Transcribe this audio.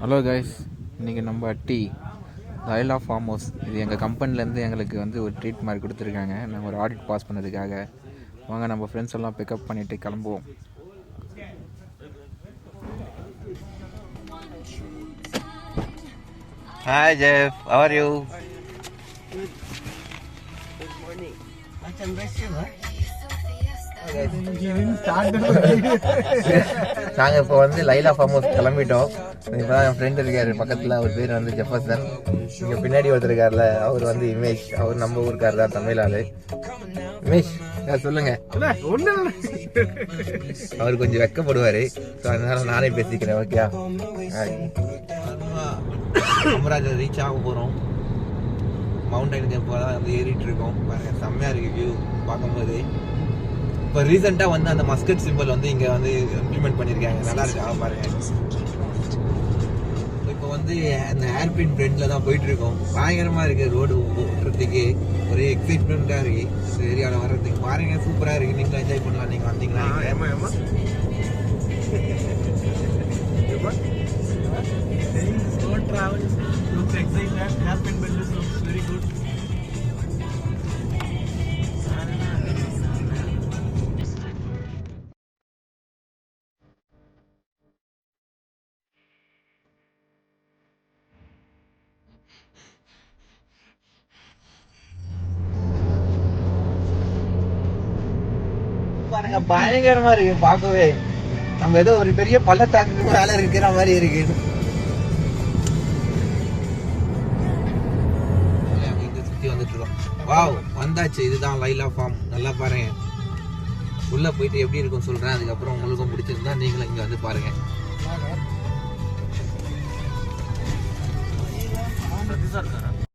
Hello guys, இன்றைக்கி நம்ம அட்டி லைலா ஃபார்ம் ஹவுஸ், இது எங்கள் கம்பெனிலேருந்து எங்களுக்கு வந்து ஒரு ட்ரீட் மாதிரி கொடுத்துருக்காங்க. நாங்கள் ஒரு ஆடிட் பாஸ் பண்ணதுக்காக. வாங்க நம்ம ஃப்ரெண்ட்ஸ் எல்லாம் பிக்கப் பண்ணிவிட்டு கிளம்புவோம். Hi Jeff, how are you? Good morning. Macam biasa lah. நாங்கள் இப்போ வந்து லைலா ஃபார்ம் ஹவுஸ் கிளம்பிட்டோம். இப்போ தான் என் ஃப்ரெண்ட் இருக்கார் பக்கத்தில், அவர் பேர் வந்து ஜெஃபர்சன். இங்கே பின்னாடி ஒருத்தர் இருக்கார்ல, அவர் வந்து இமேஷ். அவர் நம்ம ஊருக்கார் தான், தமிழ் ஆளு. இமேஷ் சொல்லுங்க. அவர் கொஞ்சம் வெக்கப்படுவார், ஸோ அதனால நானே பேசிக்கிறேன். ஓகே, காமராஜர் ரீச் ஆக போகிறோம். மவுண்டனுக்கு இப்போ தான் வந்து ஏறிட்டு இருக்கோம். பாருங்க, செம்மையாக இருக்குது வியூ பார்க்கும்போது. இப்போ ரீசெண்டாக வந்து அந்த மஸ்கட் சிம்பிள் வந்து இங்கே வந்து இம்ப்ளிமெண்ட் பண்ணியிருக்காங்க. நல்லா இருக்கு பாருங்க. இப்போ வந்து அந்த ஏர்பின் ஃப்ரெண்டில் தான் போயிட்டு இருக்கோம். பயங்கரமாக இருக்குது ரோடு ஓட்டுறதுக்கு, ஒரே எக்ஸைட்மெண்ட்டாக இருக்குது இந்த ஏரியாவில் வர்றதுக்கு. பாருங்க, சூப்பராக இருக்குது. நீங்களும் என்ஜாய் பண்ணலாம் நீங்கள் வந்தீங்கன்னா. பாருங்க, பயங்கரமா இருக்கு பார்க்கவே. நம்ம ஏதோ ஒரு பெரிய பள்ளத்தாக்கு மேல இருக்கிற மாதிரி இருக்கு. சுத்தி வந்துட்டு இருக்கோம். வாவ், வந்தாச்சு. இதுதான் லைலா ஃபார்ம். நல்லா பாருங்க. உள்ள போயிட்டு எப்படி இருக்கும் சொல்றேன். அதுக்கப்புறம் உங்களுக்கும் பிடிச்சிருந்தா நீங்களும் இங்க வந்து பாருங்க.